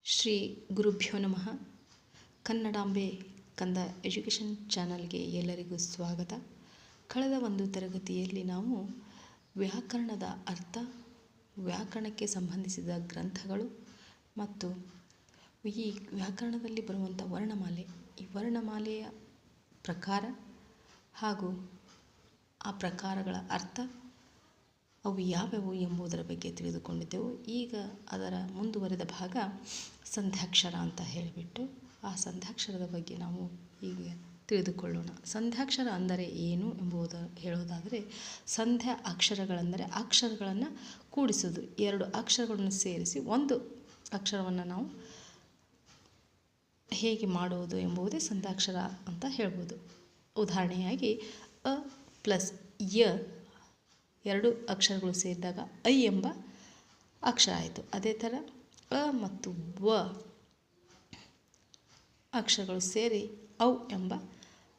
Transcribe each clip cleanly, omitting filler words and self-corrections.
ಶ್ರೀ ಗುರುಭ್ಯೋ ನಮಃ. ಕನ್ನಡಾಂಬೆ ಕಂದ ಎಜುಕೇಷನ್ ಚಾನಲ್ಗೆ ಎಲ್ಲರಿಗೂ ಸ್ವಾಗತ. ಕಳೆದ ಒಂದು ತರಗತಿಯಲ್ಲಿ ನಾವು ವ್ಯಾಕರಣದ ಅರ್ಥ, ವ್ಯಾಕರಣಕ್ಕೆ ಸಂಬಂಧಿಸಿದ ಗ್ರಂಥಗಳು ಮತ್ತು ಈ ವ್ಯಾಕರಣದಲ್ಲಿ ಬರುವಂಥ ವರ್ಣಮಾಲೆ, ಈ ವರ್ಣಮಾಲೆಯ ಪ್ರಕಾರ ಹಾಗೂ ಆ ಪ್ರಕಾರಗಳ ಅರ್ಥ ಅವು ಯಾವ್ಯಾವು ಎಂಬುದರ ಬಗ್ಗೆ ತಿಳಿದುಕೊಂಡಿದ್ದೆವು. ಈಗ ಅದರ ಮುಂದುವರೆದ ಭಾಗ ಸಂಧ್ಯಾಕ್ಷರ ಅಂತ ಹೇಳಿಬಿಟ್ಟು ಆ ಸಂಧ್ಯಾಕ್ಷರದ ಬಗ್ಗೆ ನಾವು ಈಗ ತಿಳಿದುಕೊಳ್ಳೋಣ. ಸಂಧ್ಯಾಕ್ಷರ ಅಂದರೆ ಏನು ಎಂಬುದು ಹೇಳೋದಾದರೆ, ಸಂಧ್ಯಾ ಅಕ್ಷರಗಳೆಂದರೆ ಅಕ್ಷರಗಳನ್ನು ಕೂಡಿಸೋದು. ಎರಡು ಅಕ್ಷರಗಳನ್ನು ಸೇರಿಸಿ ಒಂದು ಅಕ್ಷರವನ್ನು ನಾವು ಹೇಗೆ ಮಾಡುವುದು ಎಂಬುದೇ ಸಂಧ್ಯಾಕ್ಷರ ಅಂತ ಹೇಳ್ಬೋದು. ಉದಾಹರಣೆಯಾಗಿ ಅ ಪ್ಲಸ್ ಯ ಎರಡು ಅಕ್ಷರಗಳು ಸೇರಿದಾಗ ಐ ಎಂಬ ಅಕ್ಷರ ಆಯಿತು. ಅದೇ ಥರ ಅ ಮತ್ತು ವ ಅಕ್ಷರಗಳು ಸೇರಿ ಔ ಎಂಬ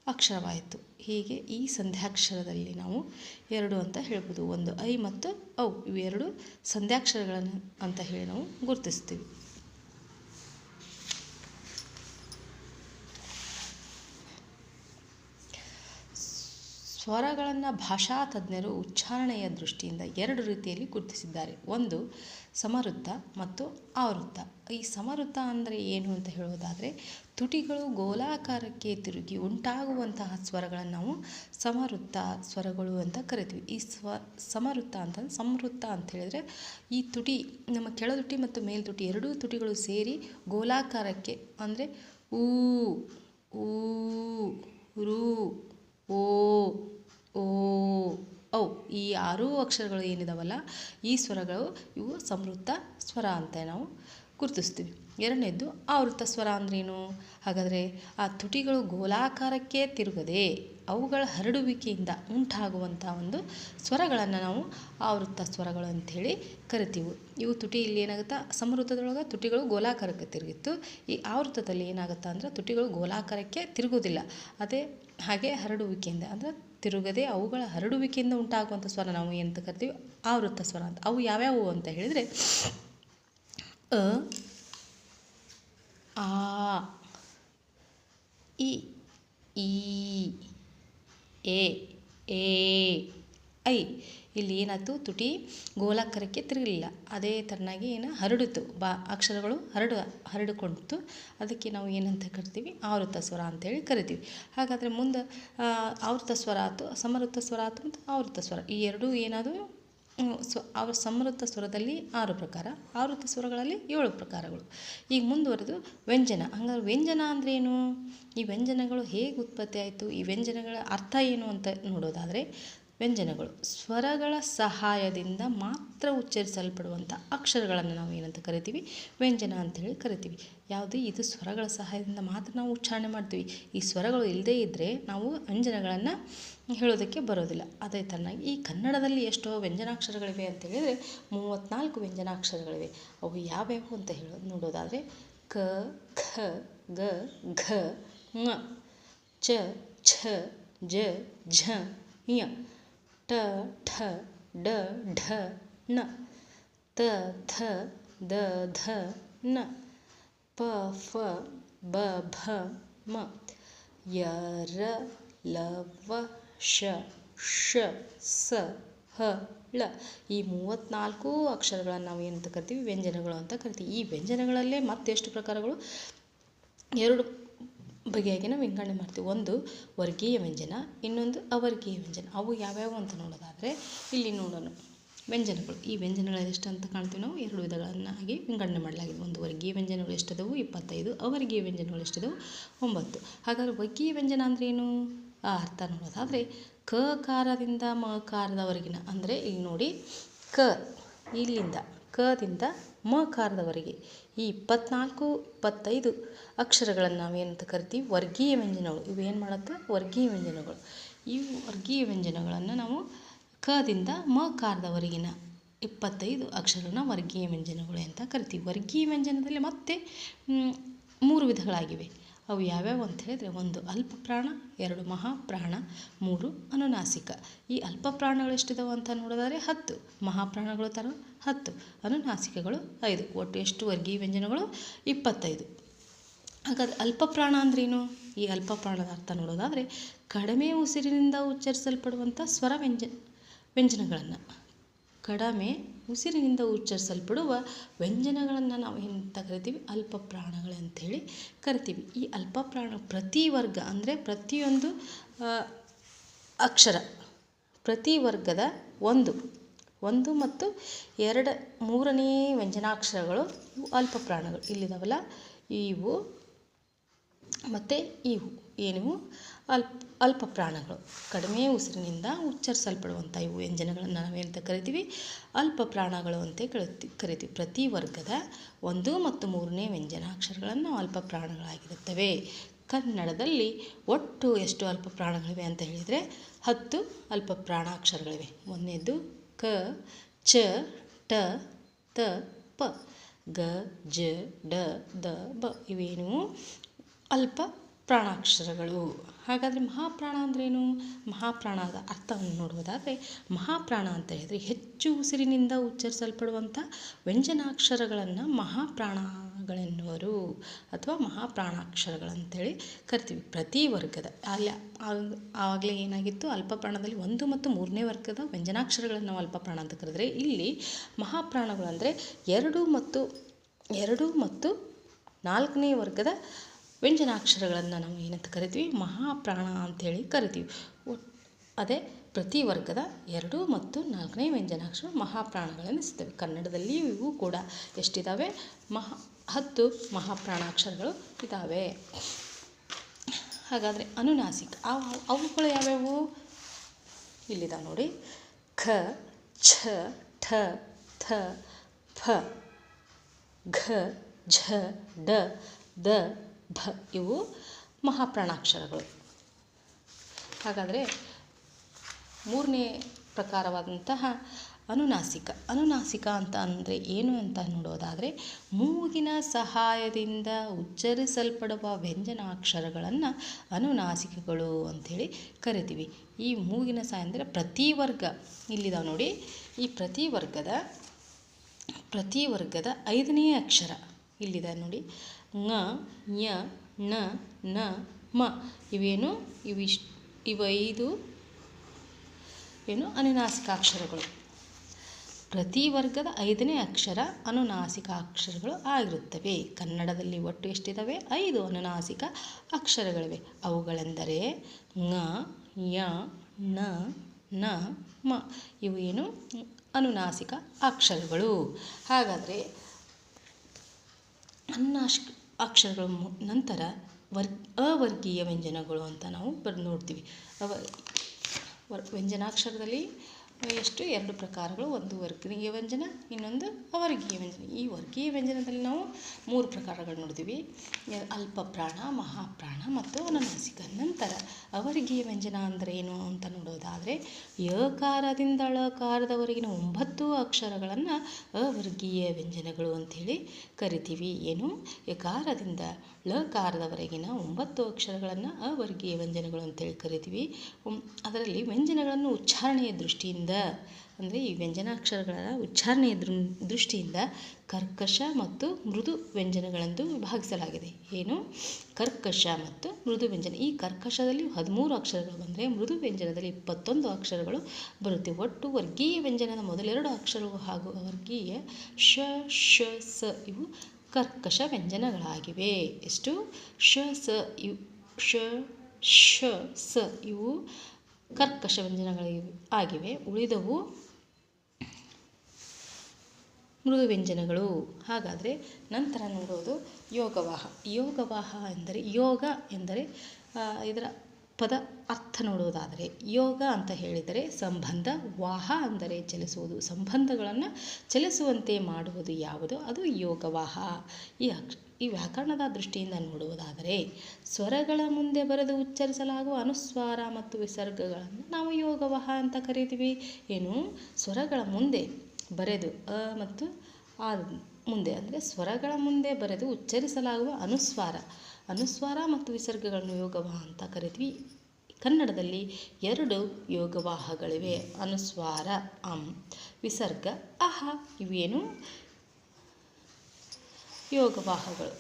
ಅಕ್ಷರವಾಯಿತು. ಹೀಗೆ ಈ ಸಂಧ್ಯಾಕ್ಷರದಲ್ಲಿ ನಾವು ಎರಡು ಅಂತ ಹೇಳ್ಬೋದು. ಒಂದು ಐ ಮತ್ತು ಔ, ಇವೆರಡು ಸಂಧ್ಯಾಕ್ಷರಗಳನ್ನು ಅಂತ ಹೇಳಿ ನಾವು ಗುರುತಿಸ್ತೀವಿ. ಸ್ವರಗಳನ್ನು ಭಾಷಾ ತಜ್ಞರು ಉಚ್ಚಾರಣೆಯ ದೃಷ್ಟಿಯಿಂದ ಎರಡು ರೀತಿಯಲ್ಲಿ ಗುರುತಿಸಿದ್ದಾರೆ. ಒಂದು ಸಮವೃತ್ತ ಮತ್ತು ಆವೃತ್ತ. ಈ ಸಮವೃತ್ತ ಅಂದರೆ ಏನು ಅಂತ ಹೇಳೋದಾದರೆ, ತುಟಿಗಳು ಗೋಲಾಕಾರಕ್ಕೆ ತಿರುಗಿ ಉಂಟಾಗುವಂತಹ ಸ್ವರಗಳನ್ನು ನಾವು ಸಮವೃತ್ತ ಸ್ವರಗಳು ಅಂತ ಕರಿತೀವಿ. ಈ ಸಮವೃತ್ತ ಅಂತಂದರೆ, ಸಮವೃತ್ತ ಅಂತ ಹೇಳಿದರೆ ಈ ತುಟಿ, ನಮ್ಮ ಕೆಳತುಟಿ ಮತ್ತು ಮೇಲ್ತುಟಿ ಎರಡೂ ತುಟಿಗಳು ಸೇರಿ ಗೋಲಾಕಾರಕ್ಕೆ, ಅಂದರೆ ಊ ಊ ರು ಓ ಓ ಔ, ಈ ಆರೂ ಅಕ್ಷರಗಳು ಏನಿದಾವಲ್ಲ, ಈ ಸ್ವರಗಳು ಇವು ಸಮವೃತ್ತ ಸ್ವರ ಅಂತ ನಾವು ಗುರುತಿಸ್ತೀವಿ. ಎರಡನೇದ್ದು ಆವೃತ್ತ ಸ್ವರ ಅಂದ್ರೇನು? ಹಾಗಾದರೆ ಆ ತುಟಿಗಳು ಗೋಲಾಕಾರಕ್ಕೆ ತಿರುಗದೆ ಅವುಗಳ ಹರಡುವಿಕೆಯಿಂದ ಉಂಟಾಗುವಂಥ ಒಂದು ಸ್ವರಗಳನ್ನು ನಾವು ಆವೃತ್ತ ಸ್ವರಗಳು ಅಂಥೇಳಿ ಕರಿತೀವಿ. ಇವು ತುಟಿ ಇಲ್ಲಿ ಏನಾಗುತ್ತಾ, ಸಮವೃತ್ತದೊಳಗೆ ತುಟಿಗಳು ಗೋಲಾಕಾರಕ್ಕೆ ತಿರುಗಿತ್ತು. ಈ ಆವೃತ್ತದಲ್ಲಿ ಏನಾಗುತ್ತಾ ಅಂದರೆ ತುಟಿಗಳು ಗೋಲಾಕಾರಕ್ಕೆ ತಿರುಗೋದಿಲ್ಲ, ಅದೇ ಹಾಗೆ ಹರಡುವಿಕೆಯಿಂದ, ಅಂದರೆ ತಿರುಗದೆ ಅವುಗಳ ಹರಡುವಿಕೆಯಿಂದ ಉಂಟಾಗುವಂಥ ಸ್ವರ ನಾವು ಏನಂತ ಕರಿತೀವಿ? ಆವೃತ್ತ ಸ್ವರ ಅಂತ. ಅವು ಯಾವ್ಯಾವು ಅಂತ ಹೇಳಿದರೆ, ಅ ಆ ಇ ಈ ಎ ಐ. ಇಲ್ಲಿ ಏನಾಯ್ತು, ತುಟಿ ಗೋಲಾಕಾರಕ್ಕೆ ತಿರುಗಲಿಲ್ಲ, ಅದೇ ಥರನಾಗಿ ಏನು ಹರಡಿತು, ಅಕ್ಷರಗಳು ಹರಡಿಕೊಂಡಿತು. ಅದಕ್ಕೆ ನಾವು ಏನಂತ ಕರಿತೀವಿ? ಆವೃತ್ತ ಸ್ವರ ಅಂತೇಳಿ ಕರಿತೀವಿ. ಹಾಗಾದರೆ ಮುಂದೆ ಆವೃತ್ತ ಸ್ವರ ಆಯಿತು, ಸಮವೃತ್ತ ಸ್ವರ ಆಯಿತು ಮತ್ತು ಆವೃತ್ತ ಸ್ವರ, ಈ ಎರಡೂ ಏನಾದವು? ಸಮವೃತ್ತ ಸ್ವರದಲ್ಲಿ 6 ಪ್ರಕಾರ, ಆವೃತ್ತ ಸ್ವರಗಳಲ್ಲಿ 7 ಪ್ರಕಾರಗಳು. ಈಗ ಮುಂದುವರೆದು ವ್ಯಂಜನ. ಹಂಗಾದ್ರೆ ವ್ಯಂಜನ ಅಂದ್ರೇನು? ಈ ವ್ಯಂಜನಗಳು ಹೇಗೆ ಉತ್ಪತ್ತಿ ಆಯಿತು, ಈ ವ್ಯಂಜನಗಳ ಅರ್ಥ ಏನು ಅಂತ ನೋಡೋದಾದರೆ, ವ್ಯಂಜನಗಳು ಸ್ವರಗಳ ಸಹಾಯದಿಂದ ಮಾತ್ರ ಉಚ್ಚರಿಸಲ್ಪಡುವಂಥ ಅಕ್ಷರಗಳನ್ನು ನಾವು ಏನಂತ ಕರಿತೀವಿ? ವ್ಯಂಜನ ಅಂತೇಳಿ ಕರಿತೀವಿ. ಯಾವುದು? ಇದು ಸ್ವರಗಳ ಸಹಾಯದಿಂದ ಮಾತ್ರ ನಾವು ಉಚ್ಚಾರಣೆ ಮಾಡ್ತೀವಿ. ಈ ಸ್ವರಗಳು ಇಲ್ಲದೇ ಇದ್ದರೆ ನಾವು ವ್ಯಂಜನಗಳನ್ನು ಹೇಳೋದಕ್ಕೆ ಬರೋದಿಲ್ಲ. ಅದೇ ಥರನಾಗಿ ಈ ಕನ್ನಡದಲ್ಲಿ ಎಷ್ಟೋ ವ್ಯಂಜನಾಕ್ಷರಗಳಿವೆ ಅಂತ ಹೇಳಿದರೆ 34 ವ್ಯಂಜನಾಕ್ಷರಗಳಿವೆ. ಅವು ಯಾವ್ಯಾವು ಅಂತ ನೋಡೋದಾದರೆ, ಕ ಖ ಗ ಘ ङ ಚ ಛ ಜ ಝ ಞ ಟ ಠ ಡ ಢ ಣ ತ ಥ ದ ಧ ನ ಪ ಫ ಬ ಭ ಮ ಯ ರ ಲ ವ ಶ ಷ ಸ ಹ ಳ. ಈ 34 ಅಕ್ಷರಗಳನ್ನು ನಾವು ಏನಂತ ಕರಿತೀವಿ? ವ್ಯಂಜನಗಳು ಅಂತ ಕರಿತೀವಿ. ಈ ವ್ಯಂಜನಗಳಲ್ಲೇ ಮತ್ತೆಷ್ಟು ಪ್ರಕಾರಗಳು? 2 ಬಗೆಯಾಗಿ ನಾವು ವಿಂಗಡಣೆ ಮಾಡ್ತೀವಿ. ಒಂದು ವರ್ಗೀಯ ವ್ಯಂಜನ, ಇನ್ನೊಂದು ಅವರ್ಗೀಯ ವ್ಯಂಜನ. ಅವು ಯಾವ್ಯಾವು ಅಂತ ನೋಡೋದಾದರೆ, ಇಲ್ಲಿ ನೋಡೋಣ ವ್ಯಂಜನಗಳು. ಈ ವ್ಯಂಜನಗಳು ಎಷ್ಟು ಅಂತ ಕಾಣ್ತೀವಿ ನಾವು? 2 ವಿಧಗಳನ್ನಾಗಿ ವಿಂಗಡಣೆ ಮಾಡಲಾಗಿದೆ. ಒಂದು ವರ್ಗೀಯ ವ್ಯಂಜನಗಳು ಎಷ್ಟಿದವು? 25. ಅವರ್ಗೀಯ ವ್ಯಂಜನಗಳು ಎಷ್ಟಿದವು? 9. ಹಾಗಾದರೆ ವರ್ಗೀಯ ವ್ಯಂಜನ ಅಂದ್ರೇನು? ಆ ಅರ್ಥ ನೋಡೋದಾದರೆ, ಕ ಕಾರದಿಂದ ಮ ಕಾರದವರೆಗಿನ, ಅಂದರೆ ಇಲ್ಲಿ ನೋಡಿ, ಕ ಇಲ್ಲಿಂದ ಕದಿಂದ ಮ ಕಾರದವರೆಗೆ ಈ 24, 25 ಅಕ್ಷರಗಳನ್ನು ನಾವೇನಂತ ಕರಿತೀವಿ? ವರ್ಗೀಯ ವ್ಯಂಜನಗಳು. ಇವೇನು ಮಾಡುತ್ತೆ? ವರ್ಗೀಯ ವ್ಯಂಜನಗಳು. ಈ ವರ್ಗೀಯ ವ್ಯಂಜನಗಳನ್ನು ನಾವು ಕದಿಂದ ಮ ಕಾರದವರೆಗಿನ 25 ಅಕ್ಷರಗಳನ್ನ ವರ್ಗೀಯ ವ್ಯಂಜನಗಳು ಅಂತ ಕರಿತೀವಿ. ವರ್ಗೀಯ ವ್ಯಂಜನದಲ್ಲಿ ಮತ್ತೆ 3 ವಿಧಗಳಾಗಿವೆ. ಅವು ಯಾವ್ಯಾವು ಅಂತ ಹೇಳಿದರೆ, 1 ಅಲ್ಪ ಪ್ರಾಣ, 2 ಮಹಾಪ್ರಾಣ, 3 ಅನುನಾಸಿಕ. ಈ ಅಲ್ಪ ಪ್ರಾಣಗಳು ಎಷ್ಟಿದಾವೆ ಅಂತ ನೋಡೋದಾದರೆ 10, ಮಹಾಪ್ರಾಣಗಳು ತರ 10, ಅನುನಾಸಿಕಗಳು 5, ಒಟ್ಟು ಎಷ್ಟು ವರ್ಗೀಯ ವ್ಯಂಜನಗಳು 25. ಹಾಗಾದರೆ ಅಲ್ಪ ಪ್ರಾಣ ಅಂದ್ರೇನು? ಈ ಅಲ್ಪ ಪ್ರಾಣದ ಅರ್ಥ ನೋಡೋದಾದರೆ ಕಡಿಮೆ ಉಸಿರಿನಿಂದ ಉಚ್ಚರಿಸಲ್ಪಡುವಂಥ ಸ್ವರ ವ್ಯಂಜನಗಳನ್ನು, ಕಡಿಮೆ ಉಸಿರಿನಿಂದ ಉಚ್ಚರಿಸಲ್ಪಡುವ ವ್ಯಂಜನಗಳನ್ನು ನಾವು ಏನಂತ ಕರಿತೀವಿ? ಅಲ್ಪ ಪ್ರಾಣಗಳಂಥೇಳಿ ಕರಿತೀವಿ. ಈ ಅಲ್ಪ ಪ್ರಾಣ ಪ್ರತಿ ವರ್ಗ ಅಂದರೆ ಪ್ರತಿಯೊಂದು ಅಕ್ಷರ, ಪ್ರತಿ ವರ್ಗದ 1 ಮತ್ತು 2, 3ನೇ ವ್ಯಂಜನಾಕ್ಷರಗಳು ಇವು ಅಲ್ಪ ಪ್ರಾಣಗಳು. ಇಲ್ಲಿದಾವಲ್ಲ ಇವು ಮತ್ತು ಇವು ಏನು ಅಲ್ಪ ಪ್ರಾಣಗಳು, ಕಡಿಮೆ ಉಸಿರಿನಿಂದ ಉಚ್ಚರಿಸಲ್ಪಡುವಂಥ ಇವು ವ್ಯಂಜನಗಳನ್ನು ನಾವೇನಂತ ಕರಿತೀವಿ? ಅಲ್ಪ ಪ್ರಾಣಗಳು ಅಂತ ಕರಿತೀವಿ. ಪ್ರತಿ ವರ್ಗದ 1 ಮತ್ತು 3ನೇ ವ್ಯಂಜನಾಕ್ಷರಗಳನ್ನು ನಾವು ಅಲ್ಪ ಪ್ರಾಣಗಳಾಗಿರುತ್ತವೆ. ಕನ್ನಡದಲ್ಲಿ ಒಟ್ಟು ಎಷ್ಟು ಅಲ್ಪ ಪ್ರಾಣಗಳಿವೆ ಅಂತ ಹೇಳಿದರೆ 10 ಅಲ್ಪ ಪ್ರಾಣಾಕ್ಷರಗಳಿವೆ. 1ನೇದು ಕ, ಚ, ಟ, ತ, ಪ, ಗ, ಜ, ಡ, ದ, ಬ ಇವೇನು ಅಲ್ಪ ಪ್ರಾಣಾಕ್ಷರಗಳು. ಹಾಗಾದರೆ ಮಹಾಪ್ರಾಣ ಅಂದ್ರೇನು? ಮಹಾಪ್ರಾಣದ ಅರ್ಥವನ್ನು ನೋಡುವುದಾದರೆ, ಮಹಾಪ್ರಾಣ ಅಂತ ಹೇಳಿದರೆ ಹೆಚ್ಚು ಉಸಿರಿನಿಂದ ಉಚ್ಚರಿಸಲ್ಪಡುವಂಥ ವ್ಯಂಜನಾಕ್ಷರಗಳನ್ನು ಮಹಾಪ್ರಾಣಗಳೆನ್ನುವರು ಅಥವಾ ಮಹಾಪ್ರಾಣಾಕ್ಷರಗಳಂತೇಳಿ ಕರಿತೀವಿ. ಪ್ರತಿ ವರ್ಗದ ಆವಾಗಲೇ ಏನಾಗಿತ್ತು? ಅಲ್ಪ ಪ್ರಾಣದಲ್ಲಿ 1 ಮತ್ತು 3ನೇ ವರ್ಗದ ವ್ಯಂಜನಾಕ್ಷರಗಳನ್ನು ನಾವು ಅಲ್ಪ ಪ್ರಾಣ ಅಂತ ಕರೆದರೆ, ಇಲ್ಲಿ ಮಹಾಪ್ರಾಣಗಳು ಅಂದರೆ 2 ಮತ್ತು 4ನೇ ವರ್ಗದ ವ್ಯಂಜನಾಕ್ಷರಗಳನ್ನು ನಾವು ಏನಂತ ಕರಿತೀವಿ? ಮಹಾಪ್ರಾಣ ಅಂಥೇಳಿ ಕರಿತೀವಿ. ಅದೇ ಪ್ರತಿ ವರ್ಗದ 2 ಮತ್ತು 4ನೇ ವ್ಯಂಜನಾಕ್ಷರ ಮಹಾಪ್ರಾಣಗಳೆನಿಸ್ತವೆ. ಕನ್ನಡದಲ್ಲಿ ಇವು ಕೂಡ ಎಷ್ಟಿದ್ದಾವೆ? 10 ಮಹಾಪ್ರಾಣಾಕ್ಷರಗಳು ಇದ್ದಾವೆ. ಹಾಗಾದರೆ ಅನುನಾಸಿಕ ಅವುಗಳು ಯಾವ್ಯಾವು? ಇಲ್ಲಿದ್ದಾವೆ ನೋಡಿ. ಖ, ಛ, ಠ, ಥ, ಫ, ಘ, ಝ, ಡ, ದ, ಭ ಇವು ಮಹಾಪ್ರಾಣಾಕ್ಷರಗಳು. ಹಾಗಾದರೆ 3ನೇ ಪ್ರಕಾರವಾದಂತಹ ಅನುನಾಸಿಕ ಅಂತ ಅಂದರೆ ಏನು ಅಂತ ನೋಡೋದಾದರೆ, ಮೂಗಿನ ಸಹಾಯದಿಂದ ಉಚ್ಚರಿಸಲ್ಪಡುವ ವ್ಯಂಜನಾಕ್ಷರಗಳನ್ನು ಅನುನಾಸಿಕಗಳು ಅಂಥೇಳಿ ಕರಿತೀವಿ. ಈ ಮೂಗಿನ ಸಹಾಯ ಅಂದರೆ ಪ್ರತಿ ವರ್ಗ ಇಲ್ಲಿದಾವೆ ನೋಡಿ. ಈ ಪ್ರತಿ ವರ್ಗದ 5ನೇ ಅಕ್ಷರ ಇಲ್ಲಿದೆ ನೋಡಿ. ङ, ಞ, ಣ, ನ, ಮ ಇವೇನು? ಇವು 5 ಏನು ಅನುನಾಸಿಕಾಕ್ಷರಗಳು. ಪ್ರತಿ ವರ್ಗದ 5ನೇ ಅಕ್ಷರ ಅನುನಾಸಿಕಾಕ್ಷರಗಳು ಆಗಿರುತ್ತವೆ. ಕನ್ನಡದಲ್ಲಿ ಒಟ್ಟು ಎಷ್ಟಿದ್ದಾವೆ? 5 ಅನುನಾಸಿಕ ಅಕ್ಷರಗಳಿವೆ. ಅವುಗಳೆಂದರೆ ङ, ಞ, ಣ, ನ, ಮ ಇವು ಏನು ಅನುನಾಸಿಕ ಅಕ್ಷರಗಳು. ಹಾಗಾದರೆ ಅನುನಾಸಿಕ ಅಕ್ಷರಗಳ ನಂತರ ಅವರ್ಗೀಯ ವ್ಯಂಜನಗಳು ಅಂತ ನಾವು ನೋಡ್ತೀವಿ. ವ್ಯಂಜನಾಕ್ಷರದಲ್ಲಿ ಎಷ್ಟು? 2 ಪ್ರಕಾರಗಳು. ಒಂದು ವರ್ಗೀಯ ವ್ಯಂಜನ, ಇನ್ನೊಂದು ಅವರ್ಗೀಯ ವ್ಯಂಜನ. ಈ ವರ್ಗೀಯ ವ್ಯಂಜನದಲ್ಲಿ ನಾವು 3 ಪ್ರಕಾರಗಳು ನೋಡ್ತೀವಿ: ಅಲ್ಪ ಪ್ರಾಣ, ಮಹಾಪ್ರಾಣ ಮತ್ತು ಅನುನಾಸಿಕ. ನಂತರ ಅವರ್ಗೀಯ ವ್ಯಂಜನ ಅಂದರೆ ಏನು ಅಂತ ನೋಡೋದಾದರೆ, ಯಕಾರದಿಂದ ಳಕಾರದವರೆಗಿನ 9 ಅಕ್ಷರಗಳನ್ನು ಅವರ್ಗೀಯ ವ್ಯಂಜನಗಳು ಅಂಥೇಳಿ ಕರಿತೀವಿ. ಏನು? ಯಕಾರದಿಂದ ಳಕಾರದವರೆಗಿನ 9 ಅಕ್ಷರಗಳನ್ನು ಅವರ್ಗೀಯ ವ್ಯಂಜನಗಳು ಅಂತೇಳಿ ಕರಿತೀವಿ. ಅದರಲ್ಲಿ ವ್ಯಂಜನಗಳನ್ನು ಉಚ್ಚಾರಣೆಯ ದೃಷ್ಟಿಯಿಂದ, ಅಂದರೆ ಈ ವ್ಯಂಜನಾಕ್ಷರಗಳ ಉಚ್ಚಾರಣೆಯ ದೃಷ್ಟಿಯಿಂದ ಕರ್ಕಶ ಮತ್ತು ಮೃದು ವ್ಯಂಜನಗಳೆಂದು ವಿಭಾಗಿಸಲಾಗಿದೆ. ಏನು? ಕರ್ಕಶ ಮತ್ತು ಮೃದು ವ್ಯಂಜನ. ಈ ಕರ್ಕಶದಲ್ಲಿ 13 ಅಕ್ಷರಗಳು ಬಂದರೆ ಮೃದು ವ್ಯಂಜನದಲ್ಲಿ 21 ಅಕ್ಷರಗಳು ಬರುತ್ತೆ. ಒಟ್ಟು ವರ್ಗೀಯ ವ್ಯಂಜನದ ಮೊದಲೆರಡು ಅಕ್ಷರಗಳು ಹಾಗೂ ಅವರ್ಗೀಯ ಶ, ಶ, ಸ ಇವು ಕರ್ಕಶ ವ್ಯಂಜನಗಳಾಗಿವೆ. ಎಷ್ಟು? ಶ, ಸ ಇವು ಶ, ಸ ಇವು ಕರ್ಕಶ ವ್ಯಂಜನಗಳಾಗಿವೆ. ಉಳಿದವು ಮೃದು ವ್ಯಂಜನಗಳು. ಹಾಗಾದರೆ ನಂತರ ನೋಡೋದು ಯೋಗವಾಹ. ಯೋಗವಾಹ ಎಂದರೆ, ಯೋಗ ಎಂದರೆ ಇದರ ಪದ ಅರ್ಥ ನೋಡುವುದಾದರೆ, ಯೋಗ ಅಂತ ಹೇಳಿದರೆ ಸಂಬಂಧ, ವಾಹ ಅಂದರೆ ಚಲಿಸುವುದು, ಸಂಬಂಧಗಳನ್ನು ಚಲಿಸುವಂತೆ ಮಾಡುವುದು ಯಾವುದು? ಅದು ಯೋಗವಾಹ. ಈ ವ್ಯಾಕರಣದ ದೃಷ್ಟಿಯಿಂದ ನೋಡುವುದಾದರೆ, ಸ್ವರಗಳ ಮುಂದೆ ಬರೆದು ಉಚ್ಚರಿಸಲಾಗುವ ಅನುಸ್ವಾರ ಮತ್ತು ವಿಸರ್ಗಗಳನ್ನು ನಾವು ಯೋಗವಾಹ ಅಂತ ಕರಿತೀವಿ. ಏನು? ಸ್ವರಗಳ ಮುಂದೆ ಬರೆದು ಅ ಮತ್ತು ಆ ಮುಂದೆ ಅಂದರೆ ಸ್ವರಗಳ ಮುಂದೆ ಬರೆದು ಉಚ್ಚರಿಸಲಾಗುವ ಅನುಸ್ವಾರ ಮತ್ತು ವಿಸರ್ಗಗಳನ್ನು ಯೋಗವಾಹ ಅಂತ ಕರಿತೀವಿ. ಕನ್ನಡದಲ್ಲಿ 2 ಯೋಗವಾಹಗಳಿವೆ, ಅನುಸ್ವಾರ ಅಂ, ವಿಸರ್ಗ ಅಹ. ಇವೇನು ಯೋಗವಾಹಗಳು.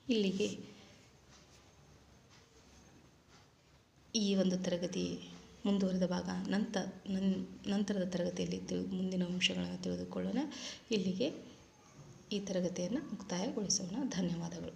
ಇಲ್ಲಿಗೆ ಈ ಒಂದು ತರಗತಿ ಮುಂದುವರೆದ ಭಾಗ ನಂತರದ ತರಗತಿಯಲ್ಲಿ ಮುಂದಿನ ಅಂಶಗಳನ್ನು ತಿಳಿದುಕೊಳ್ಳೋಣ. ಇಲ್ಲಿಗೆ ಈ ತರಗತಿಯನ್ನು ಮುಕ್ತಾಯಗೊಳಿಸೋಣ. ಧನ್ಯವಾದಗಳು.